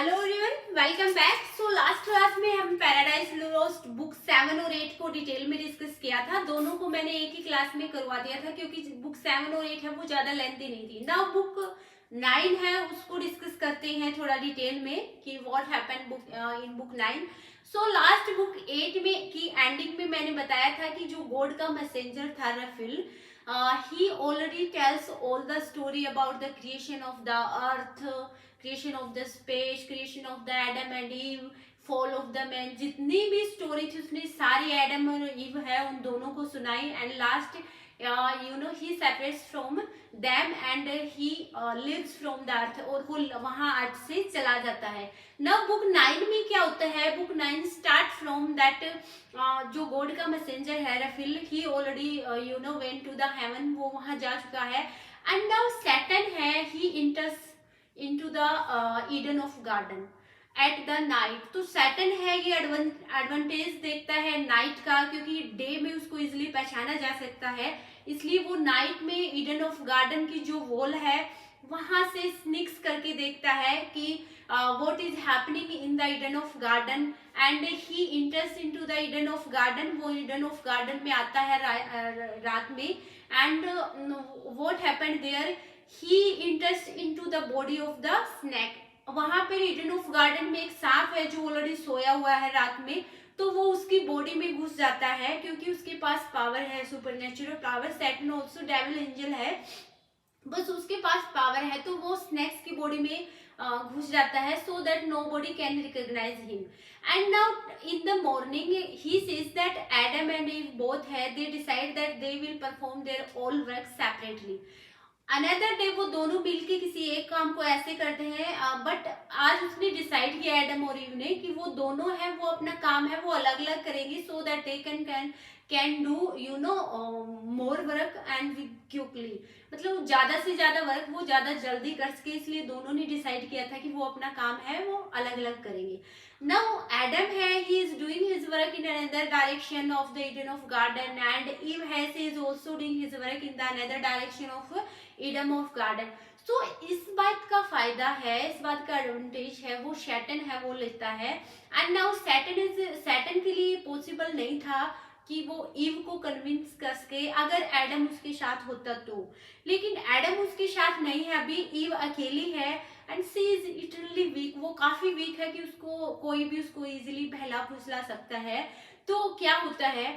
Hello everyone, welcome back. So last class में हम paradise lost book 7 और 8 को डिटेल में डिस्कस किया था। दोनों को मैंने एक ही क्लास में करवा दिया था क्योंकि बुक 7 और 8 है वो ज्यादा लेंथी नहीं थी। नाउ बुक 9 है, उसको डिस्कस करते हैं थोड़ा डिटेल में कि what happened book in book 9। So last book 8 में की एंडिंग में मैंने बताया था कि जो गॉड का मैसेंजर था रफील, he already tells all the story about the creation of the earth, creation of the space, creation of the Adam and Eve, fall of the man। जितनी भी स्टोरी थी उसने सारी एडम और ईव है उन दोनों को सुनाई। And last he separates from them and he lives from the earth, और वो वहां अर्थ से चला जाता है। नव बुक 9 में क्या होता है? बुक 9 स्टार्ट फ्रॉम दैट जो गॉड का मैसेंजर है Raphael, he already went to the heaven, वो वहां जा चुका है। एंड नाउ सैटर्न है, he enters into the Eden of garden at the night. तो सैटर्न है ये एडवांटेज देखता है नाइट का, क्योंकि डे में उसको इजिली पहचाना जा सकता है, इसलिए वो नाइट में ईडन ऑफ गार्डन की जो वॉल है वहां से स्निक्स करके देखता है कि what is happening in the Eden of garden. And he enters into the Eden of garden, वो ईडन ऑफ गार्डन में आता है रात में। And what happened there, he enters into the body of the snake. वहां पे Eden of garden में एक सांप है जो ऑलरेडी सोया हुआ है रात में, तो वो उसकी बॉडी में घुस जाता है क्योंकि उसके पास पावर है, supernatural power. Saturn also devil angel है, बस उसके पास पावर है, तो वो स्नेक्स की बॉडी में घुस जाता है so that nobody can recognise him. And now in the morning he says that Adam and Eve both है, they decide that they will perform their all work separately. Another day वो दोनों मिलके किसी एक काम को ऐसे करते हैं, बट आज उसने डिसाइड किया एडम और ईव ने कि वो दोनों है वो अपना काम है वो अलग अलग करेंगे so that they can do more work and quickly. मतलब ज्यादा से ज्यादा वर्क वो ज्यादा जल्दी कर सके, इसलिए दोनों ने डिसाइड किया था कि वो अपना काम है वो अलग अलग करेंगे। नाउ एडम है, he is doing his work in another direction of the Eden of garden, and Eve has, he is also doing his work in the another direction of Eden of garden। तो इस बात का फायदा है, इस बात का एडवांटेज है वो सैटर्न है वो लेता है। एंड नाउ सैटर्न के लिए पॉसिबल नहीं था कि वो ईव को कन्विंस कर सके अगर एडम उसके साथ होता तो, लेकिन एडम उसके साथ नहीं है, अभी ईव अकेली है एंड सी इज इटरली वीक। वो काफी वीक है कि उसको कोई भी उसको इजीली बहला फुसला सकता है। तो क्या होता है,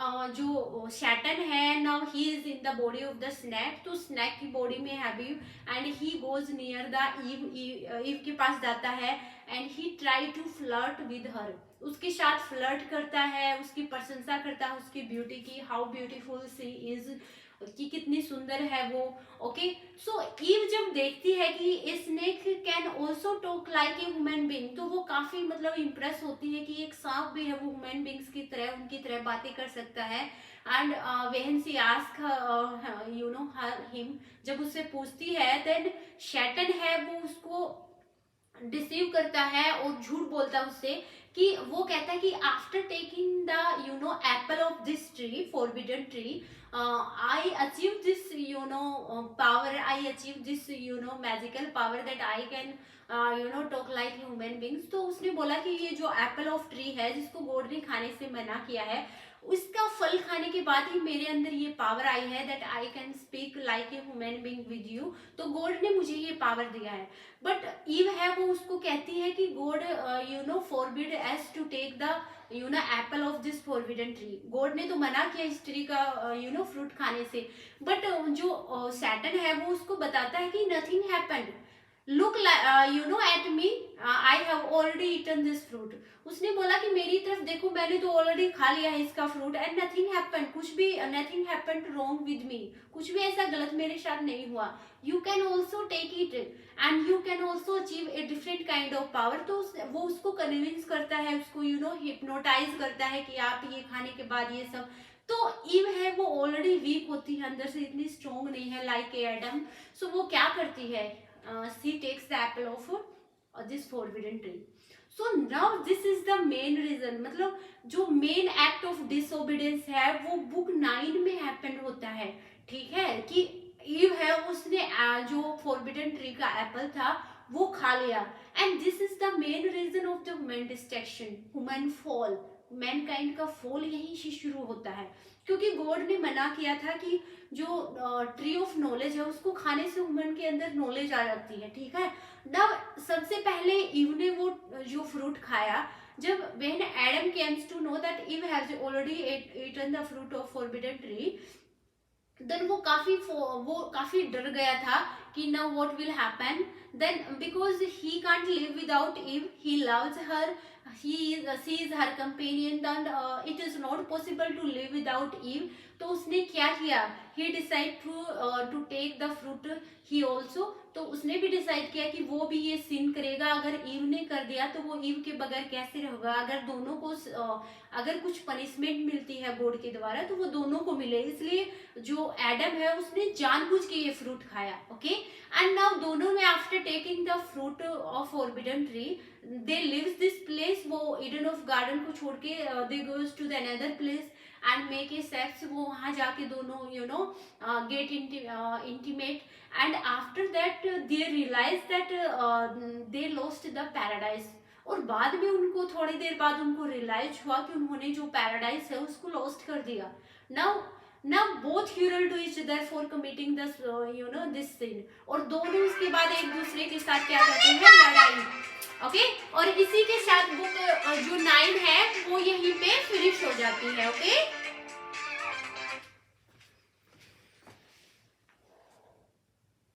जो सैटर्न है now he is in the body of the snake, तो स्नैक की बॉडी में है अभी, and he goes near the Eve के पास जाता है and he try to flirt with her, उसके साथ फ्लर्ट करता है, उसकी प्रशंसा करता है उसकी ब्यूटी की, हाउ ब्यूटीफुल सी इज, कि कितनी सुंदर है वो। ओके, सो ईव जब देखती है कि snake can also talk like a human being, तो वो काफी मतलब इम्प्रेस होती है कि एक सांप भी है वो ह्यूमन बीइंग्स की तरह उनकी तरह बातें कर सकता है। And when she ask him, जब उससे पूछती है, देन सैटर्न है वो उसको डिसीव करता है और झूठ बोलता है उससे, कि वो कहता है कि after taking the apple of this tree, forbidden tree, I achieve this power, I achieve this magical power that I can talk like human beings। तो उसने बोला कि ये जो एप्पल ऑफ ट्री है जिसको गॉड ने खाने से मना किया है, उसका फल खाने के बाद ही मेरे अंदर ये पावर आई है that I can speak like a human being with you, तो गॉड ने मुझे ये पावर दिया है। बट ईव है वो उसको कहती है कि God forbid us to take the apple of this forbidden tree, God ने तो मना किया इस ट्री का फ्रूट खाने से। बट जो सैटर्न है वो उसको बताता है कि nothing happened, look at me, I have already eaten this fruit. उसने बोला कि मेरी तरफ देखो, मैंने तो ऑलरेडी खा लिया है इसका फ्रूट, एंड नथिंग हैपेंड, कुछ भी nothing happened wrong with me, कुछ भी ऐसा गलत मेरे साथ नहीं हुआ। You can also take it and you can also achieve a different kind of power. तो वो उसको कन्विंस करता है, उसको हिप्नोटाइज करता है कि आप ये खाने के बाद ये सब। तो ईव है वो ऑलरेडी वीक होती है, अंदर से इतनी स्ट्रॉन्ग नहीं है लाइक एडम। सो वो क्या करती है, she takes the apple of this forbidden tree। So now this is the main reason, मतलब जो मेन एक्ट ऑफ डिसोबीडियंस है वो बुक 9 में हैपन होता है। ठीक है, कि ईव है उसने जो फॉरबिडन ट्री का एप्पल था वो खा लिया। And this is the main reason of the human destruction, human fall, mankind का फॉल यहीं से शुरू होता है, क्योंकि गॉड ने मना किया था कि जो ट्री ऑफ नॉलेज है उसको खाने से ह्यूमन के अंदर नॉलेज आ जाती है, ठीक है। ना सबसे पहले ईव ने वो जो फ्रूट खाया, जब when Adam comes to know that Eve has already eaten the fruit of forbidden tree, then वो काफी डर गया था कि now what will happen, then because he can't live without Eve, he loves her, she is her companion, then it is not possible to live without Eve. तो उसने क्या किया, he decide to take the fruit he also. तो उसने भी decide किया कि वो भी ये सिन करेगा, अगर ईव ने कर दिया तो वो ईव के बगैर कैसे रहेगा, अगर दोनों को अगर कुछ पनिशमेंट मिलती है गॉड के द्वारा तो वो दोनों को मिले, इसलिए जो एडम है उसने जानबूझ के ये फ्रूट खाया, ओके। एंड नाउ दोनों ने after taking the fruit of forbidden tree they lives this place, वो ईडन ऑफ गार्डन को छोड़ के they goes to the another place and make a sex, वो वहां जाके दोनों get intimate, and after that they realise that they lost the paradise. और बाद में उनको थोड़ी देर बाद उनको रियलाइज हुआ कि उन्होंने जो पैराडाइज है उसको लॉस्ट कर दिया। Now both quarrel to each other for committing this this sin, और दोनों उसके बाद एक दूसरे के साथ क्या करते हैं, लड़ाई, ओके। और इसी के साथ बुक जो 9 है वो यहीं पे फिनिश हो जाती है, ओके।